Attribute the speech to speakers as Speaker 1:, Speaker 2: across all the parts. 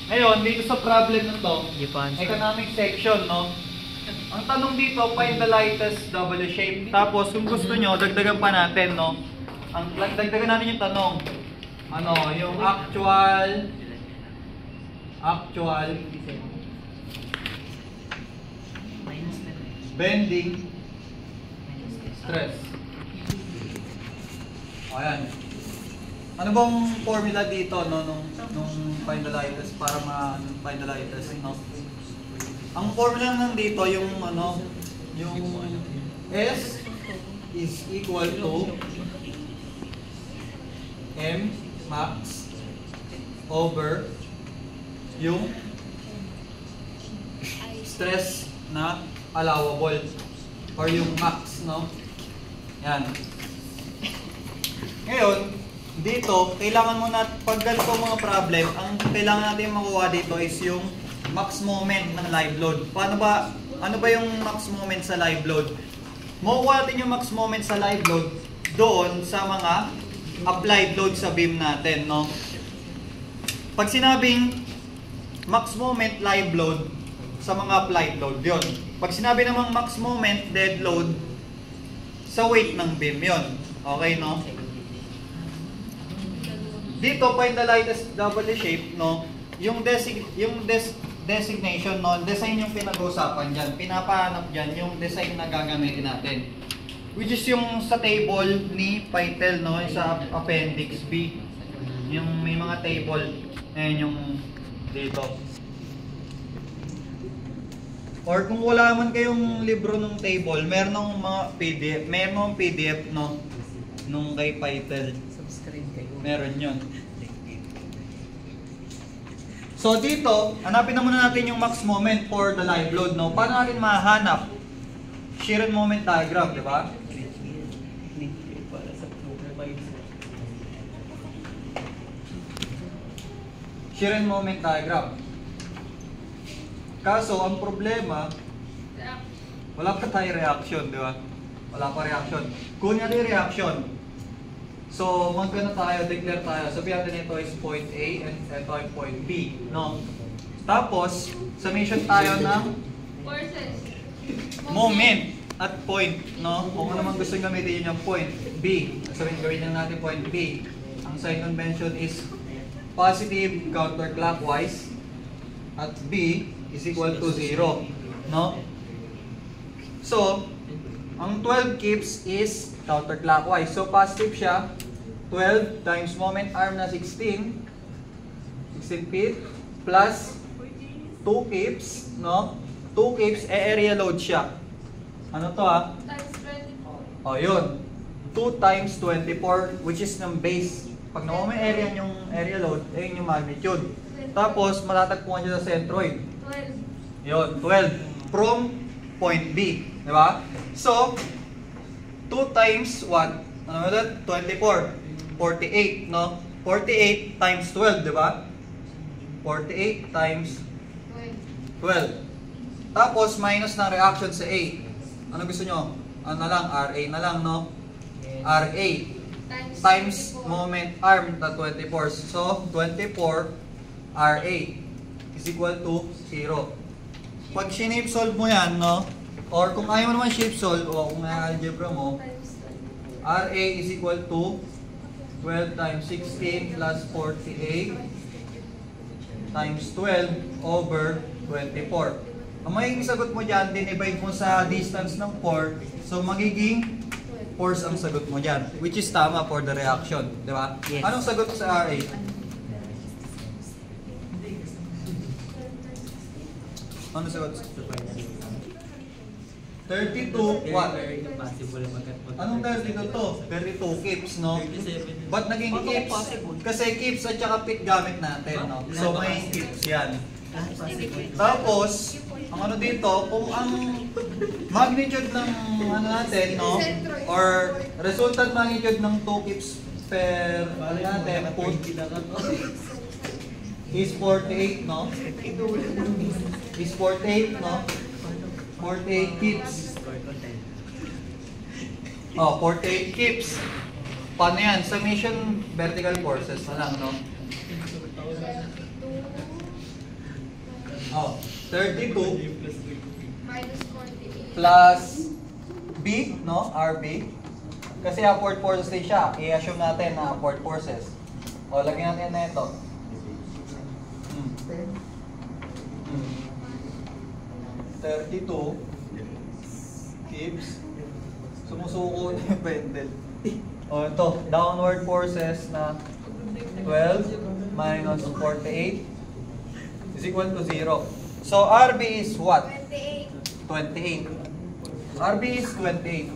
Speaker 1: Ngayon, dito sa problem na to, economic section, no? Ang tanong dito, find the lightest W shape. Tapos, kung gusto nyo, dagdagan pa natin, no? Dagdagan natin yung tanong. Ano, yung actual bending stress. Ayan. Ano bang formula dito, no, nung find the lightest, para find the lightest, no? Ang formula lang dito yung yung S is equal to M max over yung stress na allowable or yung max, no? Yan. Ngayon, dito, kailangan mo na, pag ganito mga problem, ang kailangan natin makuha dito is yung max moment ng live load. Ano ba yung max moment sa live load? Makukuha natin yung max moment sa live load doon sa mga applied load sa beam natin, no? Pag sinabing max moment live load sa mga applied load, yon. Pag sinabi namang max moment dead load sa weight ng beam, yon. Okay, no? Dito, find the lightest W shape, no? Yung designation, no? Design yung pinag-uusapan dyan. Pinapahanap dyan yung design na gagamitin natin. Which is yung sa table ni Pytel, no? Sa appendix B. Yung may mga table. Ayan yung dito. Or kung wala man kayong libro ng table, meron ng mga PDF. Meron ng PDF, no? Nung kay Pytel. Meron yun. So dito, hanapin na muna natin yung max moment for the live load, no? Paano natin mahanap? Shear and moment diagram, di ba? Shear and moment diagram. Kaso, ang problema, wala pa tayo reaction, di ba? Wala pa reaction. Kunyari reaction. So, magkano tayo, declare tayo. Sabihin natin ito is point A and ito ay point B, no? Tapos, summation tayo ng moment at point, no? Kung ano naman gusto gamitin yun yung point B. Sabihin, gawin lang natin point B. Ang sign convention is positive counterclockwise at B is equal to 0, no? So, ang 12 kips is counterclockwise. So, positive siya. 12 times moment arm na 16 feet plus 2 kips, no? 2 kips, area load siya. Ano to, ha?
Speaker 2: Times 24.
Speaker 1: O, yun. 2 times 24, which is ng base. Pag nakuha may area yung area load, ayun yung magnitude. Tapos, matatagpuan siya sa centroid.
Speaker 2: 12.
Speaker 1: Yun, 12. From point B. Diba? So, 2 times what? Ano ba 24. 48, no? 48 times 12, diba? 48 times 12. Tapos, minus ng reaction sa A. Ano gusto nyo? Ano na lang? RA na lang, no? RA times moment arm na 24. So, 24 RA is equal to 0. Pag shape solve mo yan, no? Or kung ayaw mo naman shape solve, o kung algebra mo, RA is equal to 12 times 16 plus 48 times 12 over 24. Ang magiging sagot mo dyan, din-divide mo sa distance ng 4. So, magiging force ang sagot mo dyan. Which is tama for the reaction. Di ba?
Speaker 3: Yes.
Speaker 1: Anong sagot sa RA? Anong sagot? 32 what? Anong 32 to? 32 kips, no? Ba't naging kips? Kasi kips at saka pit gamit natin, no? So may kips yan. Tapos, ang ano dito, kung ang magnitude ng ano natin, no? Or resultant magnitude ng 2 kips per ano natin, is 48, no? Is 48, no? 48 kips. Oh, 48 kips. Paano yan? Summation vertical forces na lang, no? Oh, 32
Speaker 2: Minus 48.
Speaker 1: plus B, no? RB. Kasi upward forces din siya. I-assume natin na upward forces. O, lagyan natin na ito. 32 keeps. Sumusuko na yung pendel. O, ito. Downward forces na 12 minus 48 is equal to 0. So, RB is what?
Speaker 2: 28.
Speaker 1: 28. RB is 28.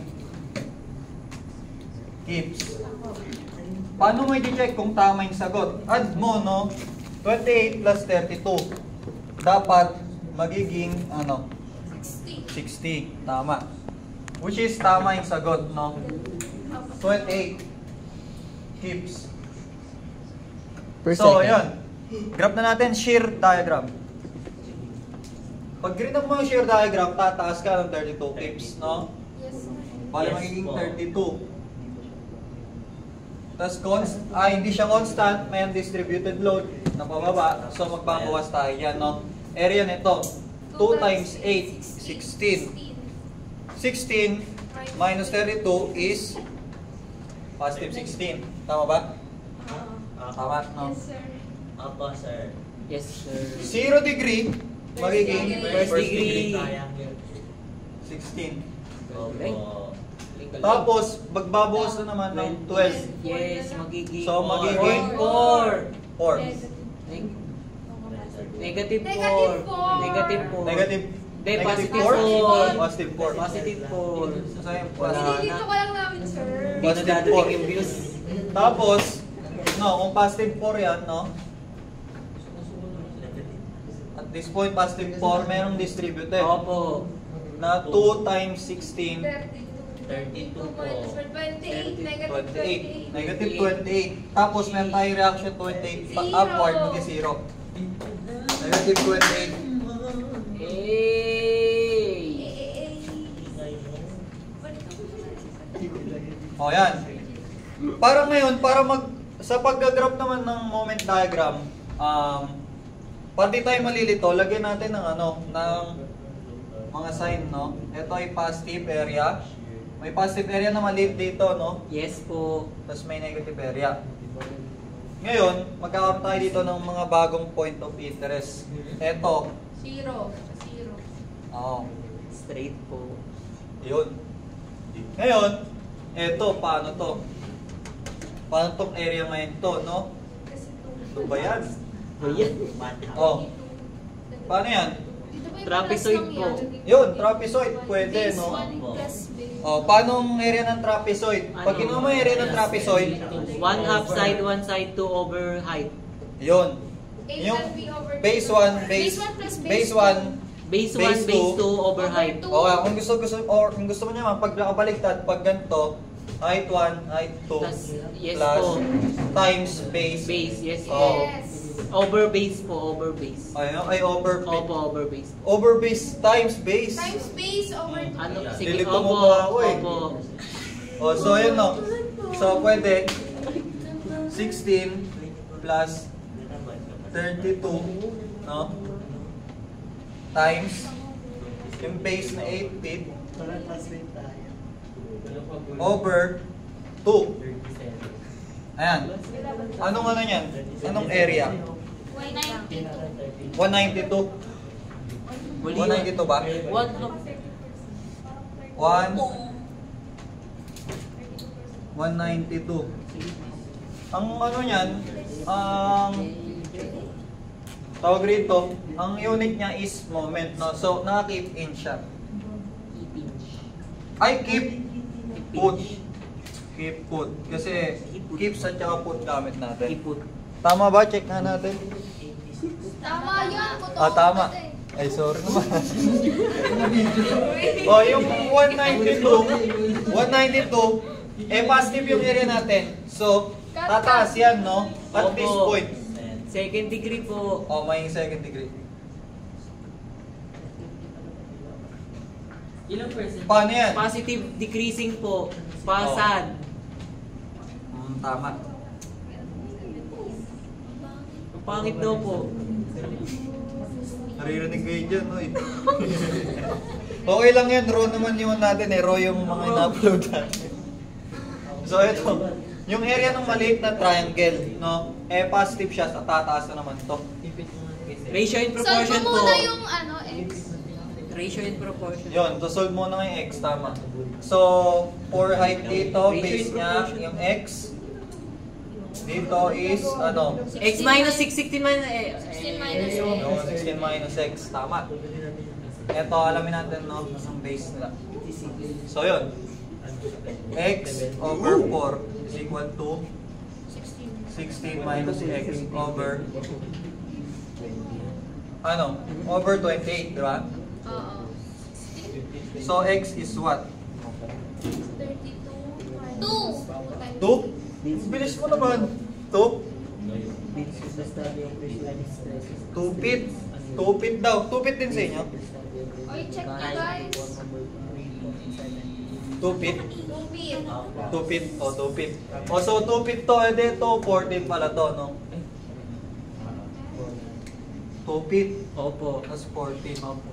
Speaker 1: Keeps. Paano mo i-check kung tama yung sagot? Add mo, no? 28 plus 32. Dapat magiging, 60. Tama. Which is tama yung sagot, no? 28. Keeps.
Speaker 3: Per
Speaker 1: So,
Speaker 3: second.
Speaker 1: yun. Graph na natin, shear diagram. Pag grinap mo yung shear diagram, tataas ka ng 32 keeps, no?
Speaker 2: Yes, sir.
Speaker 1: Bali magiging 32. Tapos hindi siya constant, may undistributed load na pababa. So magbabawas tayo yan, no? Area nito, 2 times 8, 16. 16 minus 32 is positive 16. Tama ba? Tama, no?
Speaker 2: Yes, sir.
Speaker 4: Opo, sir.
Speaker 3: Yes, sir.
Speaker 1: 0 degree, magiging
Speaker 3: First
Speaker 1: first
Speaker 3: degree.
Speaker 1: degree. 16.
Speaker 4: Opo.
Speaker 1: Tapos, magbabawas na naman ng 12.
Speaker 3: Yes, magiging
Speaker 1: So, magiging
Speaker 3: 4.
Speaker 1: 4.
Speaker 3: Negative 4.
Speaker 2: Negative 4.
Speaker 3: Negative 4.
Speaker 1: Negative
Speaker 3: Hindi,
Speaker 1: negative
Speaker 3: positive
Speaker 1: 4?
Speaker 3: 4.
Speaker 1: Positive 4.
Speaker 3: Positive 4.
Speaker 1: So, yung
Speaker 3: Wala
Speaker 1: plus.
Speaker 3: na.
Speaker 2: Dito ko lang namin, sir.
Speaker 3: Beach dadating yung views.
Speaker 1: Tapos, no, kung positive 4 yan, no? At this point, positive 4, merong distributed.
Speaker 3: Opo.
Speaker 1: Na 2 times 16,
Speaker 2: 32 minus 28. Negative
Speaker 1: 28.
Speaker 2: 28.
Speaker 1: Negative 28. Tapos, meron tayong reaction 28 pa upward, mag-0. Negative 28.
Speaker 3: Hey!
Speaker 1: O, yan. Para ngayon, sa pag-graph naman ng moment diagram, pati tayo malilito, lagyan natin ng ng mga sign, no? Ito ay positive area. May positive area na maliit dito, no?
Speaker 3: Yes po.
Speaker 1: Tapos may negative area. Ngayon, magkakaroon tayo dito ng mga bagong point of interest. Ito.
Speaker 2: 0.
Speaker 1: Oo.
Speaker 3: Straight po.
Speaker 1: Yun. Ngayon, ito, paano to? Paano tong area ngayon to, no? Ito ba yan?
Speaker 3: Ayan.
Speaker 1: Oh. Paano yan?
Speaker 3: Trapezoid po.
Speaker 1: Yun, trapezoid. Pwede, no? Oh, paano ang area ng trapezoid? Pag kinuha mo yung area ng trapezoid,
Speaker 3: 1 half side, 1 side, 2 over height.
Speaker 1: yun. Yung base 1, base 1,
Speaker 3: Base 1, base 2 over height.
Speaker 1: Okay, kung gusto mo naman, pag nakabaliktad, pag ganito, height 1, height 2,
Speaker 3: Plus, yes
Speaker 1: plus,
Speaker 3: po.
Speaker 1: times base.
Speaker 3: Base, yes po.
Speaker 1: Oh.
Speaker 3: Over base po, over base.
Speaker 1: Ay, over base.
Speaker 3: Opo, over base.
Speaker 1: Over base times base.
Speaker 2: Times base over 2.
Speaker 3: Ano, sige,
Speaker 1: Dilito mo
Speaker 3: opo,
Speaker 1: ba ako eh?
Speaker 3: opo.
Speaker 1: Oh, so yun, no? So, pwede 16 plus 32, no? Times yung base na 8 feet over 2. Ayan. Anong yan? Anong area? 192. 192 ba?
Speaker 3: 1 half.
Speaker 1: 192. Ang niyan, ang tawag rito, ang unit niya is moment, no? So, naka-keep in siya. Ay, keep put. Keep put. Kasi keep sa tsaka put gamit natin.
Speaker 3: Iput.
Speaker 1: Tama ba? Check nga natin.
Speaker 2: Tama yan.
Speaker 1: Tama. Ay, sorry naman. Oh, yung 192, positive yung area natin. So, tataas yan, no? At this
Speaker 3: Opo.
Speaker 1: point.
Speaker 3: Second degree po.
Speaker 1: Oh, may second degree.
Speaker 3: Ilang percent?
Speaker 1: Paano yan?
Speaker 3: Positive decreasing po. Pasad.
Speaker 1: Tama.
Speaker 3: Ang pangit daw po.
Speaker 1: Naririnig kayo dyan, no? Okay lang yan, raw naman yung natin eh. Raw yung mga ina-upload natin. So ito, yung area ng maliit na triangle, no? Eh, positive siya, sa tataas na naman to.
Speaker 3: Ratio in
Speaker 2: Solve
Speaker 3: proportion
Speaker 2: mo
Speaker 3: po.
Speaker 2: muna yung X.
Speaker 3: Ratio in proportion.
Speaker 1: Yun, to solve mo na yung x, tama. So, for height dito, base niya, yung x. Dito is, ano?
Speaker 3: X minus 6, 16 minus
Speaker 2: 16 minus X.
Speaker 1: Yung 16 minus x, tama. Ito, alamin natin, no? Ang base nila. So, yun. X over 4 is equal to 16 minus x over ano? Over 28, di ba?
Speaker 2: Oo.
Speaker 1: So, x is what?
Speaker 2: 32.
Speaker 1: 2? Bilis mo naman. 2? 2 feet. 2 feet daw. 2 feet din sa inyo.
Speaker 2: Oy, check nyo guys.
Speaker 1: 2 feet.
Speaker 2: 2 feet.
Speaker 1: 2 feet. O, 2 feet. O, so 2 feet to. Eh, dito, 14 pala to, no? 2 feet.
Speaker 3: Opo.
Speaker 1: Tapos 14. Opo.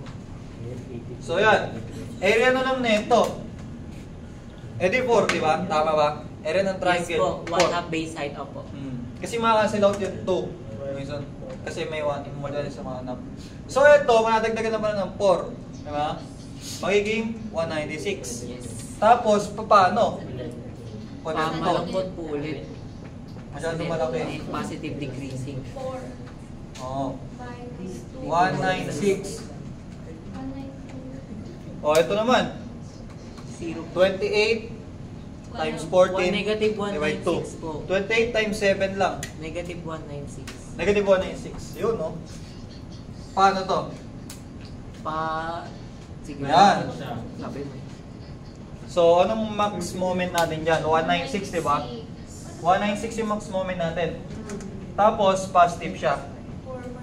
Speaker 1: So, yan. Area na lang nito. Eh, di 4, di ba? Tama ba? Area ng
Speaker 3: Yes
Speaker 1: triangle.
Speaker 3: po, 1
Speaker 1: 4.
Speaker 3: half base height, opo.
Speaker 1: Kasi makakancel out yung 2. Reason. Kasi may 1 more than sa mga anak. So, ito, manadagdagan naman ng 4. Di ba? Magiging 196.
Speaker 3: Yes.
Speaker 1: Tapos, paano?
Speaker 3: Ang malambot po ulit.
Speaker 1: Masyado malaki.
Speaker 3: And positive decreasing.
Speaker 2: 4
Speaker 1: Oo.
Speaker 2: minus 2.
Speaker 1: 196. O, ito naman.
Speaker 3: 0.
Speaker 1: 28 times 14
Speaker 3: Negative
Speaker 1: divide
Speaker 3: 196 po.
Speaker 1: 2. 28 times 7 lang.
Speaker 3: Negative 196.
Speaker 1: Negative 196. Yun, no? Paano to?
Speaker 3: Sige.
Speaker 1: Ayan.
Speaker 3: Sabi mo.
Speaker 1: So, anong max moment natin dyan? 196, di ba? 196 yung max moment natin. Tapos, positive siya.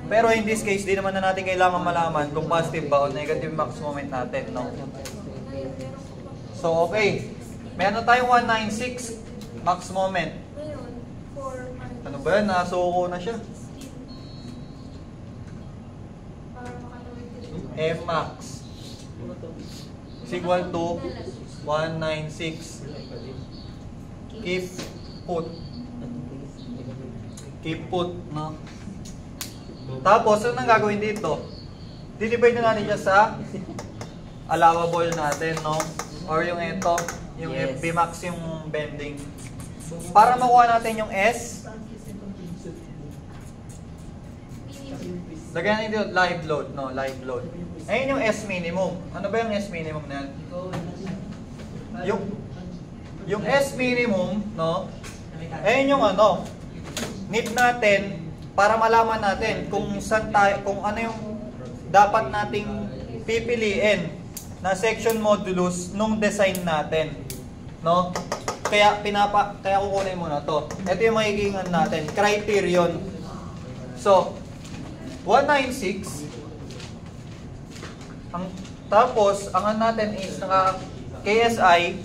Speaker 1: Pero in this case, di naman na natin kailangan malaman kung positive ba o negative max moment natin, no? So, okay. Meron na tayong 196 max moment.
Speaker 2: Ngayon, 4 minus
Speaker 1: Ano ba yan? Nasuko na siya.
Speaker 2: 16. Para makatawid dito.
Speaker 1: M max is equal to 196. Keep put. Keep put, no? Tapos, ano nang gagawin dito? Didivide na natin siya sa allowable natin, no? Or yung ito, yung
Speaker 3: Yes.
Speaker 1: FB max yung bending. Para makuha natin yung S, lagyan natin dito live load, no? Live load. Ayun yung S minimum. Ano ba yung S minimum na yan? Yung S minimum, no? Ayun yung ano, need natin para malaman natin kung saan tayo, kung ano yung dapat nating pipiliin na section modulus nung design natin, no? Kaya kukunin mo na to. Ito yung magiging natin, criterion. So, 196 tapos ang natin is naka KSI.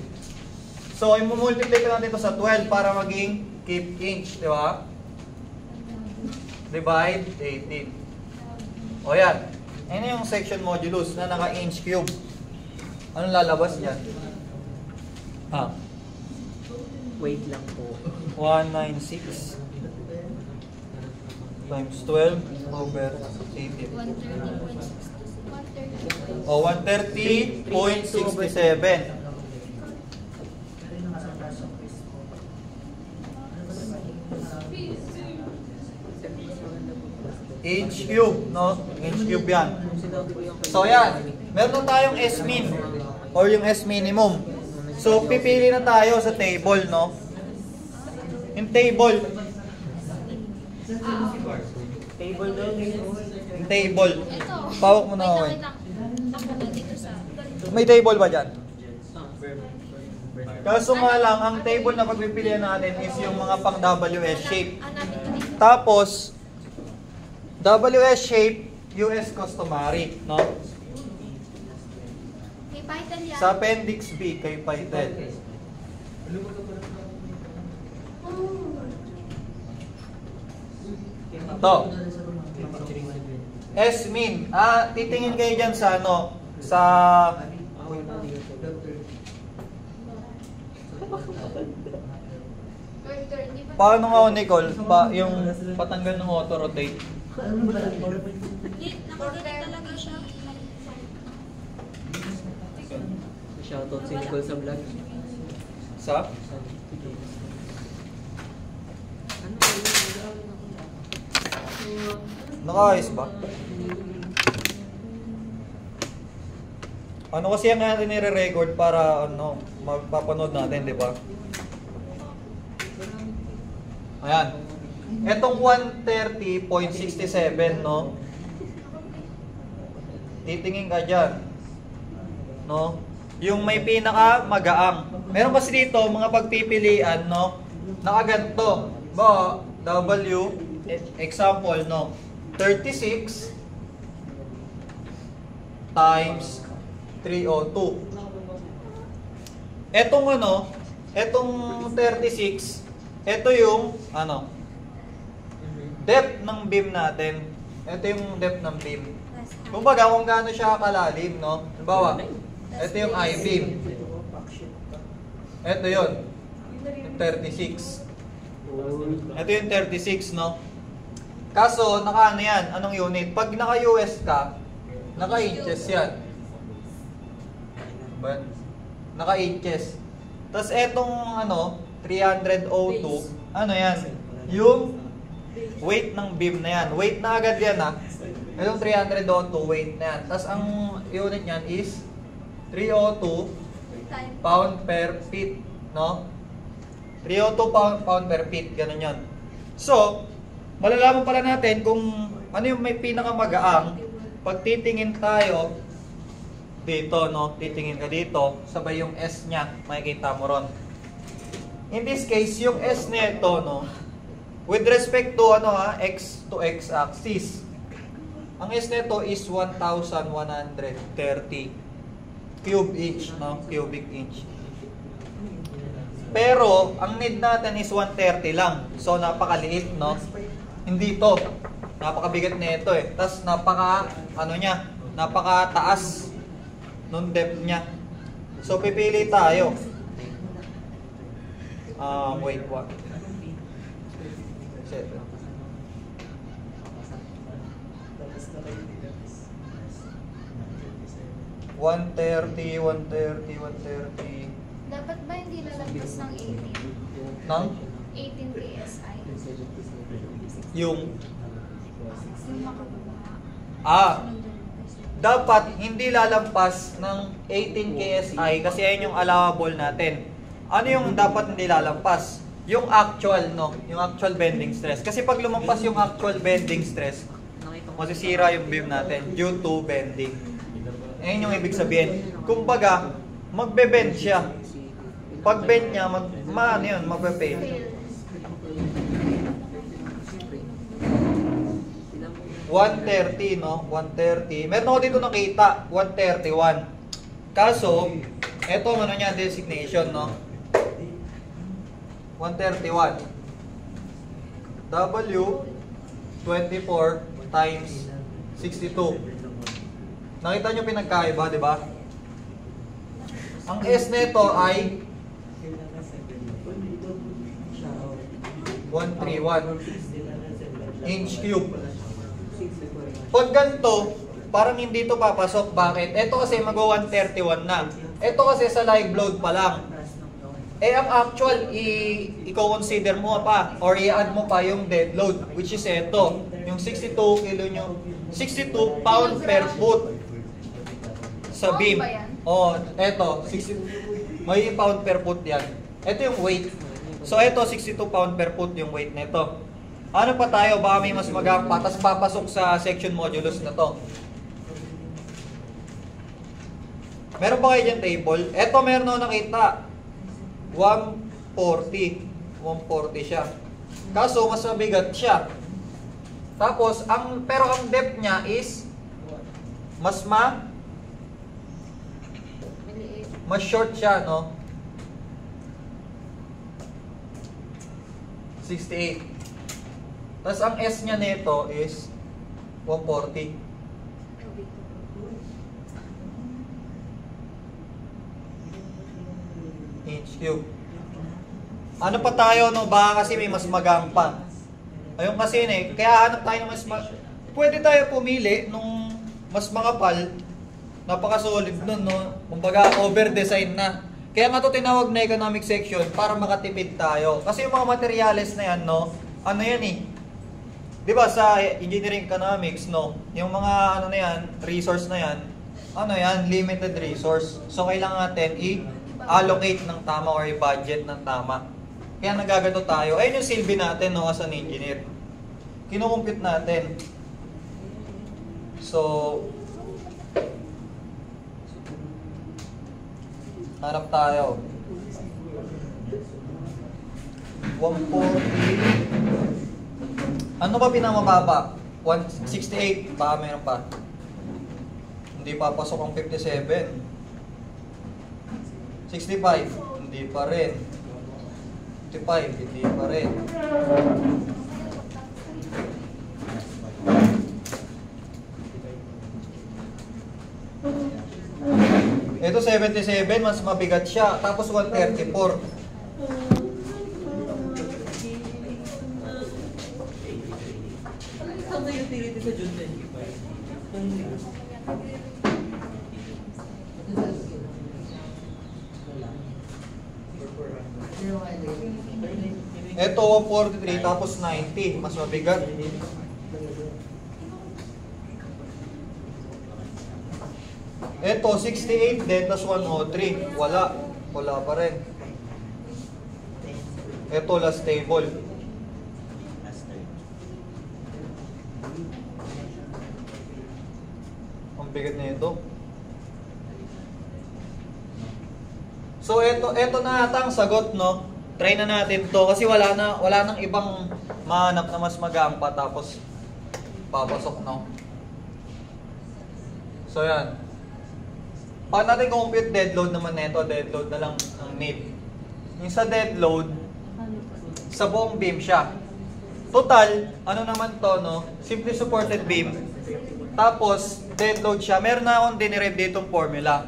Speaker 1: So, i-multiply ka natin ito sa 12 para maging keep inch, di ba? Divide 18. O yan. Yan yung section modulus na naka-inch cube. Anong lalabas dyan?
Speaker 3: Wait lang po.
Speaker 1: 196 times 12 over 18.
Speaker 2: 130.67.
Speaker 1: O, 130.67. Inch cube, no? Inch cube yan. So, yan. Meron na tayong S min or yung S minimum. So, pipili na tayo sa table, no? Yung table.
Speaker 3: Table daw.
Speaker 1: Yung table.
Speaker 2: Ito.
Speaker 1: Pawak mo na ako eh.
Speaker 2: Wait lang. Ako na dito sa...
Speaker 1: May table ba dyan? Kaso nga lang, ang table na pagpipilian natin is yung mga pang WS shape.
Speaker 2: Hanapin ko dito.
Speaker 1: Tapos, WS shape, US customary, no?
Speaker 2: May Python yan.
Speaker 1: Sa appendix B kay Python. Ito. S min. Titingin kayo dyan sa ano, sa... Paano nga ako, Nicole? Yung patanggal ng auto-rotate.
Speaker 2: Nakagana talaga siya.
Speaker 3: Shoutout si Nicole sa vlog.
Speaker 1: Sa?
Speaker 3: Ano ba yun?
Speaker 1: Nakaayos ba? Ano kasi ang natin nire-record para ano, magpapanood natin, di ba? Ayan. Etong 130.67, no? Titingin ka dyan. No? Yung may pinaka magaang. Meron kasi dito mga pagpipilian, no? Nakaganto. Ba, W, example, no? 36 times 302. Etong ano, etong 36, ito yung ano, depth ng beam natin. Ito yung depth ng beam. Kumbaga kung gaano siya kalalim, no? Halimbawa, ito yung I-beam. Ito yun, yung 36. Ito yung 36, no? Kaso, naka ano yan? Anong unit? Pag naka-US ka, naka-inches yan. But, naka-inches. Tapos etong ano, 302, ano yan? Yung weight ng beam na yan. Weight na agad yan, ha? Itong 302, weight na yan. Tapos ang unit niyan is 302 pound per feet, no? 302 pound per feet, ganun yan. So, malalaman pala natin kung ano yung may pinakamagaang pag titingin tayo dito, no? Titingin ka dito, sabay yung S niya, makikita mo ron. In this case, yung S nito, no? With respect to ano ha, X to X axis. Ang S nito is 1,130 cube inch, no? Cubic inch. Pero, ang need natin is 130 lang. So, napakaliit, no? Hindi to. Napakabigat na ito eh. Tapos, napakataas nung depth niya. So, pipili tayo. Wait, what? Set. One thirty.
Speaker 2: Dapat ba hindi lalagpas ng 18?
Speaker 1: Nang?
Speaker 2: 18 PSI.
Speaker 1: Yung
Speaker 2: Yung makababa.
Speaker 1: dapat hindi lalampas ng 18 KSI kasi yan yung allowable natin. Ano yung dapat hindi lalampas? Yung actual, no? Yung actual bending stress. Kasi pag lumampas yung actual bending stress, masisira yung beam natin due to bending. Ayun yung ibig sabihin. Kumbaga, magbe-bend siya. Pag bend niya, magbe-fail. 130, no? 130. Meron ako dito nakita, 131. Kaso, eto ano niya, designation, no? 131. W 24 times 62. Nakita nyo pinagkaiba, di ba? Ang S nito ay 131 inch cube. Pag ganito, parang hindi to papasok. Bakit? Ito kasi mag-131 na. Ito kasi sa live load pa lang. Eh, ang actual, i-consider mo pa or i-add mo pa yung dead load, which is ito. Yung 62 kilo nyo, 62 pound per foot sa beam. Oh, eto, 60, may pound per foot yan. Ito yung weight. So, ito, 62 pound per foot yung weight nito. Ano pa tayo? Baka may mas magapa, tapos papasok sa section modulus na to. Meron ba kayo dyan table? Ito, meron ako nakita. 140 siya. Kaso, mas mabigat siya. Tapos, pero ang depth niya is mas short siya, no? 68. Tapos ang S niya nito is 140 inch cube. Ano pa tayo, no? Baka kasi may mas magang pa. Ayun kasi eh, kaya hanap tayo ng pwede tayo pumili nung mas makapal, napaka-solid nun, no? Kumbaga, over-design na. Kaya nga ito tinawag na economic section para makatipid tayo. Kasi yung mga materials na yan, no? Ano yan eh? Di ba sa engineering economics, no? Yung mga ano na yan, resource na yan, ano yan? Limited resource. So, kailangan natin i-allocate ng tama or i-budget ng tama. Kaya nagagato tayo. Ayun yung silbi natin, no, as an engineer. Kinukumpute natin. So, hanap tayo. 140. Ano ba pinamababa? 168. Baka meron pa. Hindi papasok ang 57. 65. Hindi pa rin. 55, hindi pa rin. Ito 77, mas mabigat siya. Tapos 134.
Speaker 3: Ano yung utility sa June 25?
Speaker 1: Ito 143 tapos 90, mas mabigat. Ito 68 din tapos 103, wala pa rin. Ito last table. Ang bigat na ito. So ito na ata ang sagot, no? Try na natin to kasi wala nang ibang mahanap na mas magaan pa tapos papasok, no? So yan. Paano natin compute dead load naman nito? Dead load na lang ang need. Yung sa dead load, sa buong beam siya. Total, ano naman to, no? Simply supported beam. Tapos, dead load siya. Meron na akong dinerive ditong formula.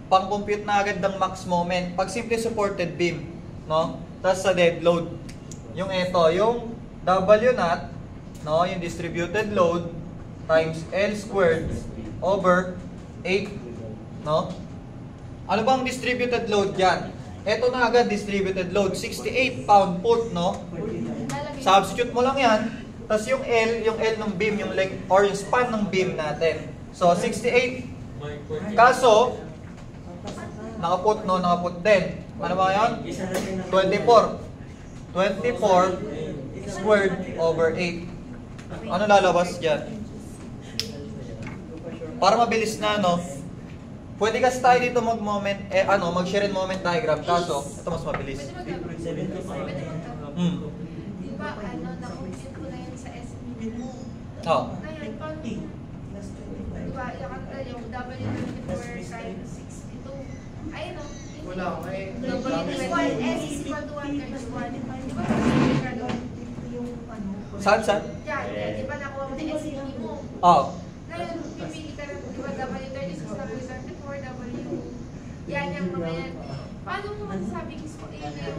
Speaker 1: Pang-compute na agad ng max moment. Pag simply supported beam, no? Tapos sa dead load. Yung ito, yung W naught, no? Yung distributed load times L squared over 8, no? Ano bang distributed load yan? Ito na agad distributed load, 68 pound foot, no? Substitute mo lang yan. Tapos yung L ng beam, yung length or yung span ng beam natin. So 68. Kaso nakaput, no? Nakaput din. Ano ba yan? 24. 24 squared over 8. Ano lalabas dyan? Para mabilis na, no? Pwede kasi tayo dito mag-moment, mag-share in moment diagram. Kaso, ito mas mabilis.
Speaker 2: Di ba, na-compute ko na yun sa SME mo.
Speaker 1: Oh.
Speaker 2: Ngayon, paano, di ba, yung W24 times 62, ayun o. Wala, W21, S is equal to 1 times 1. Di ba,
Speaker 1: Saan?
Speaker 2: yan, di ba, nakuha mo na SME mo.
Speaker 1: Oh.
Speaker 2: Ngayon, pipili ka ng, di ba, W36, W34, W, yan yung mga yan. Paano mo masasabing yun yung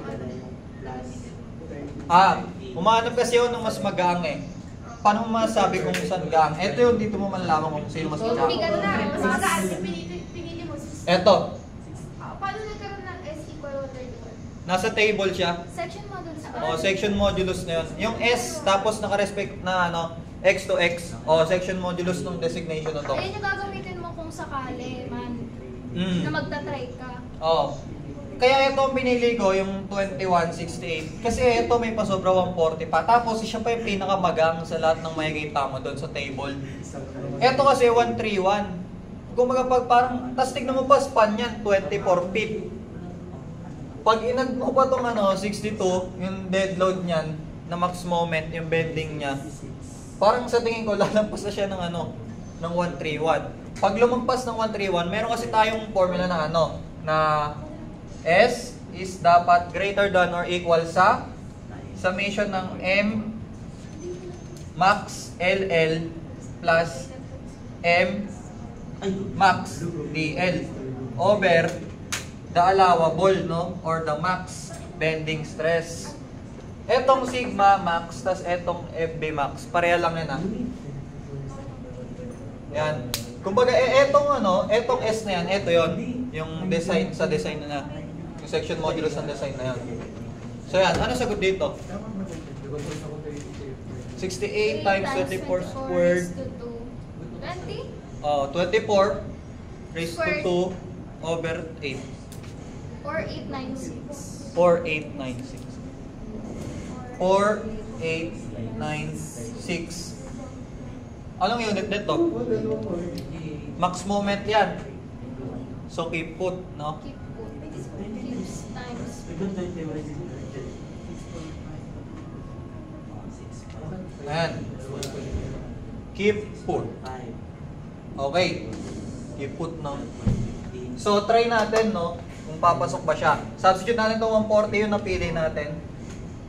Speaker 1: Umahanap kasi yun ng mas magaang eh. Paano mo masasabi kung saan gaang? Ito yung dito mo malalaman kung sino mas magaang.
Speaker 2: Hindi ka na, mas magaan yung pinili mo.
Speaker 1: Ito,
Speaker 2: Paano nagkaroon ng S equal 131?
Speaker 1: nasa table siya.
Speaker 2: Section modulus ba?
Speaker 1: O, section modulus na yun. Yung S, tapos naka-respect na X to X. O, section modulus ng designation na to.
Speaker 2: Ayun yung gagamitin mo kung sakali man na magta-try ka.
Speaker 1: O. Kaya ito ang pinili ko, yung 2168. Kasi ito may pasobra 140 pa. Tapos siya pa yung pinakamagang sa lahat ng makikita mo doon sa table. Ito kasi 131. Kung parang, tas tignan mo pa span yan, 24 feet. Pag inag mo pa itong 62, yung dead load niyan, na max moment, yung bending niya, parang sa tingin ko, lalampas na siya ng ng 131. Pag lumampas ng 131, meron kasi tayong formula na na S is dapat greater than or equal sa summation ng M max LL plus M max DL over the allowable, no? Or the max bending stress. Etong sigma max tas etong FB max, pareha lang yan, ah. Yan. Kumbaga etong etong S na yan, eto 'yon, yung design sa design na yung section modulus ng design na yan. So yan, ano sagot dito? 68 times 24 squared.
Speaker 2: 20?
Speaker 1: Oh, 24 raised to 2 over 8.
Speaker 2: 4896.
Speaker 1: 4896. 4896. Anong unit nito? Max moment yan. So keep put, no?
Speaker 2: Keep times.
Speaker 1: Ayan. Keep put. Okay. Keep put, no? So try natin, no? Kung papasok ba siya. Substitute natin itong 140 yung napili natin.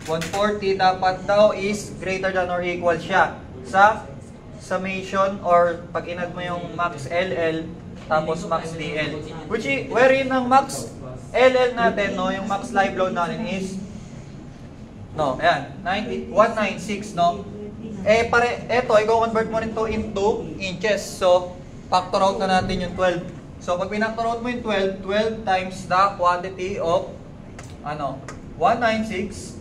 Speaker 1: 140 dapat daw is greater than or equal siya sa summation or pag inad mo yung max LL tapos max DL. Wherein ang max LL natin, no, yung max live load natin is ayan, 196, no? Eto, i-convert mo rin to into inches. So, factor out na natin yung 12. So, pag pinactor out mo yung 12 times the quantity of 196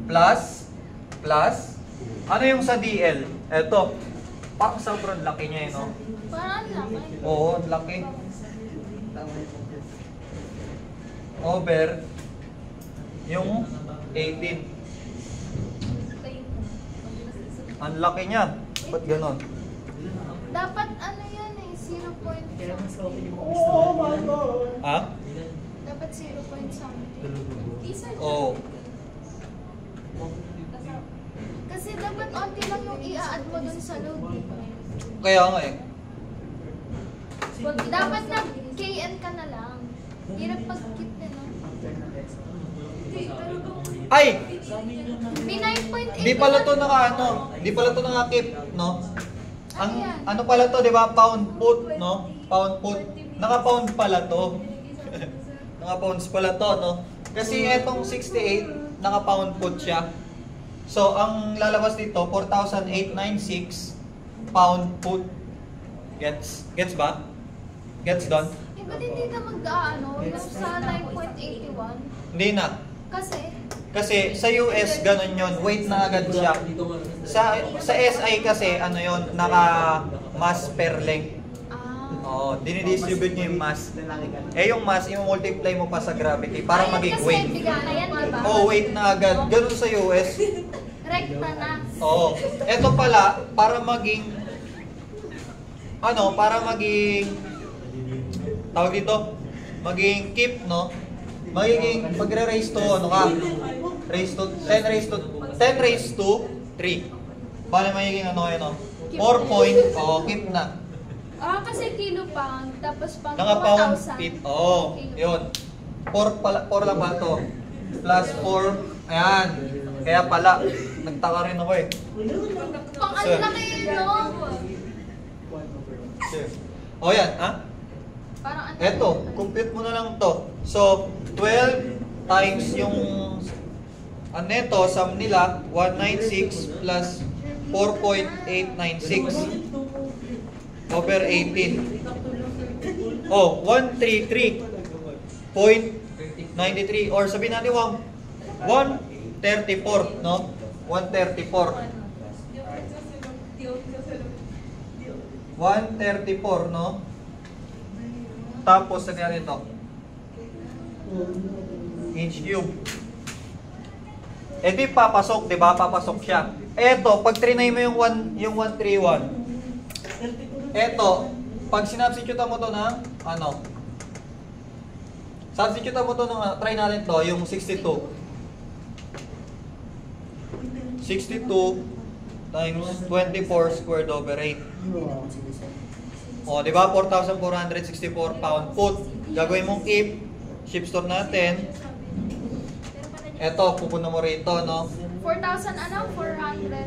Speaker 1: plus ano yung sa DL? Eto. Sobrang laki niya, no?
Speaker 2: Parang laki.
Speaker 1: Oo, laki. Over yung 18. Ang laki niya. Ba't ganon?
Speaker 2: Dapat ano yan eh, 0 point something.
Speaker 1: Ha?
Speaker 2: Dapat 0 point something.
Speaker 1: Oo.
Speaker 2: Kasi dapat onti lang yung i-add mo dun sa load.
Speaker 1: Kaya nga eh.
Speaker 2: Dapat na KN ka na lang. Hirap pag-keep na, no?
Speaker 1: Ay!
Speaker 2: May 9.8.
Speaker 1: Di pala to naka-keep, no? Ang ano pala to, 'di ba? Pound put, no? Pound put. Naka-pound pala to. Naka-pounds pala to, no? Kasi etong 68, naka-pound put siya. So, ang lalabas dito 4,896 pound put. Gets ba? Gets done?
Speaker 2: Eh, ba't hindi ka mag-ano? Sa 9.81?
Speaker 1: Hindi na.
Speaker 2: Kasi
Speaker 1: sa US, ganun yun. Weight na agad siya. Sa SI kasi, ano yun, naka-mass per length. Oo, dinidistribute niyo yung mass. Yung mass, i-multiply mo pa sa gravity para maging weight.
Speaker 2: Kasi bigla na yan, diba?
Speaker 1: Weight na agad. Ganun sa US.
Speaker 2: Rekta na.
Speaker 1: Oo. Ito pala, para maging, tawag dito, maging keep, no? Magiging, pagre-raise to, 10 raised to 3. Bale magiging 4 point, keep na.
Speaker 2: Kasi kilo pound, tapos pang
Speaker 1: Naka-pound
Speaker 2: 1,000.
Speaker 1: feet. Yun. 4 lang ba ito? Plus 4, ayan. Kaya pala, nagtaka rin ako eh.
Speaker 2: Pang ano laki yun, no?
Speaker 1: Yan, ha?
Speaker 2: Parang ano?
Speaker 1: Eto, compute mo na lang to. So, 12 times yung neto, sum nila, 196 plus 4.896 over 18. 133.93 or sabihin natin 134, no? 134. 134, no? Tapos, nangyari ito. Inch cube. Di papasok, di ba? Papasok siya. Eto, pag trinay mo yung 131. Eto, pag sinubstitute mo to ng, substitute mo to ng, try natin to, yung 62. 62 times 24 squared over 8. Di ba? 4,464 pound foot. Gagawin mong keep. Ship store natin. Eto, pupunan mo rito, no?
Speaker 2: 4,000 400.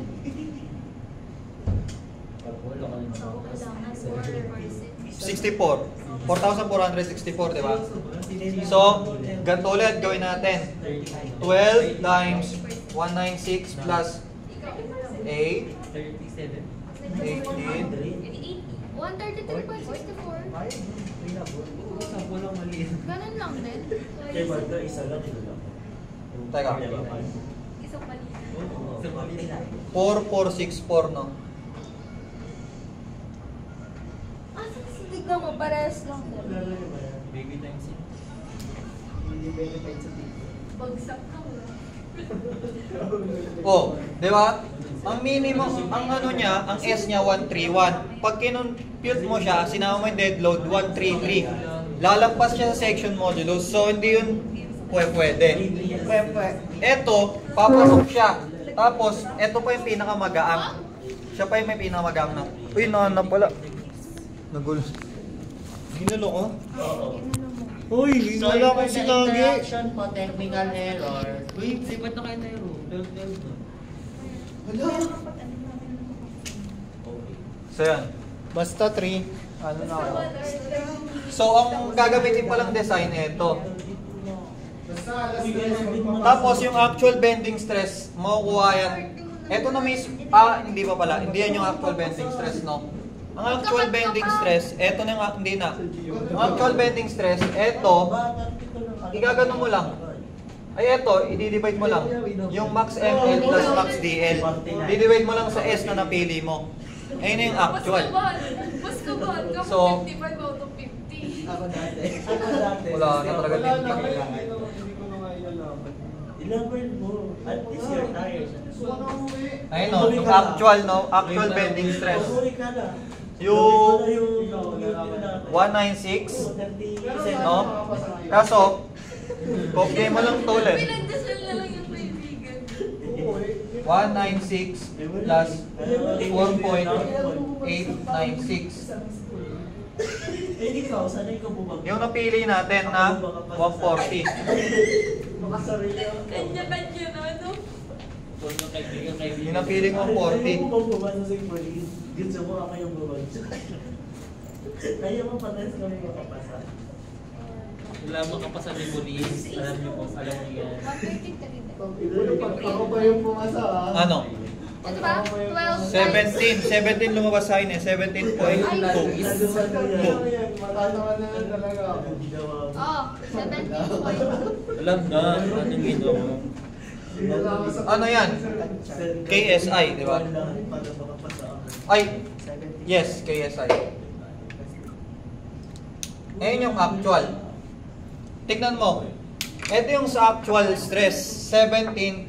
Speaker 2: So, kailangan
Speaker 1: 64. 4,464, di ba? So, ganito ulit gawin natin. 12 times 196 plus 8.
Speaker 3: 37.
Speaker 1: 18.
Speaker 2: 133.64.
Speaker 3: Sampo lang maliit.
Speaker 2: Ganun lang din.
Speaker 4: Kaya ba, isa lang ito lang.
Speaker 1: Teka.
Speaker 2: Isang mali.
Speaker 3: Sa maliit.
Speaker 1: 4464, no?
Speaker 2: Ah, tignan mo, parehas lang din.
Speaker 3: Baby times yun.
Speaker 2: Bagsak na mo.
Speaker 1: Oh, di ba? Ang minimum, ang ano niya, ang S niya 131. Pag kinonpute mo siya, sinama mo yung dead load 133. Lalampas siya sa section modulus. So, hindi yun pwede. Eto, papasok siya. Tapos, eto pa yung pinakamagaang. Siya pa yung may pinakamagaang na. Uy, na pala. Nagulo. Ginulo ko?
Speaker 4: Oo.
Speaker 1: Uy,
Speaker 4: So,
Speaker 1: wala
Speaker 4: yung
Speaker 1: ko si lagi.
Speaker 4: interaction po, technical error.
Speaker 3: Uy, sipat na kayo na yun. 12 na.
Speaker 1: So, yan. Basta 3. Ano na ako? So, ang gagamitin pa lang design, ito. Tapos, yung actual bending stress, makukuha yan. Ito na mismo, hindi pa pala. Hindi yan yung actual bending stress, no? Ang actual bending stress, ito na yung, hindi na. Ang actual bending stress, ito, igagano mo lang. Ay, ito, i-divide mo lang. Yung max ML plus max DL. I-divide mo lang sa S na napili mo. Ayun na yung actual.
Speaker 2: Mas kabal.
Speaker 1: So,
Speaker 2: 55 out of 50.
Speaker 3: Ako dati.
Speaker 1: Wala na talaga din.
Speaker 4: I-level mo. At least you're tired.
Speaker 1: Ayun no, yung actual, no? Actual bending stress.
Speaker 4: Umuwi ka na.
Speaker 1: Yung
Speaker 4: Yung
Speaker 1: 196, no? Kaso, copy mo lang to ulit.
Speaker 2: Pinagdasal na lang yung kaibigan.
Speaker 1: 196 plus 4.896.
Speaker 4: Eh, ikaw, sanay ka bumag.
Speaker 1: Yung napili natin na 140.
Speaker 2: Kanya-kanya na, ano?
Speaker 1: Yung napili mo 40.
Speaker 4: Kung bumasa sa police, gusto mo ako yung bumagsak. Kaya mo patas kami makapasa.
Speaker 3: Wala makapasa ni police. Alam niyo po, alam niyo yan.
Speaker 2: 130
Speaker 5: Ako pa yung pumasa ah.
Speaker 1: Ano?
Speaker 2: Ito ba? 12
Speaker 1: 17 lumabas sa akin eh. 17.2.
Speaker 5: Matatawa na lang talaga ako.
Speaker 2: Oh, 17
Speaker 3: Alam na, anong ginawa.
Speaker 1: Ano yan? KSI, di ba? Ay, yes, KSI. Ayun yung actual. Tignan mo. Ito yung sa actual stress, 17.22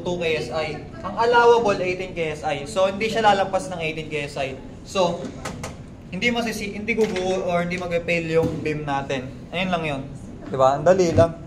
Speaker 1: KSI. Ang allowable, 18 KSI. So, hindi siya lalampas ng 18 KSI. So, hindi guguho or hindi mag-fail yung beam natin. Ayun lang yun. Diba? Ang dali lang.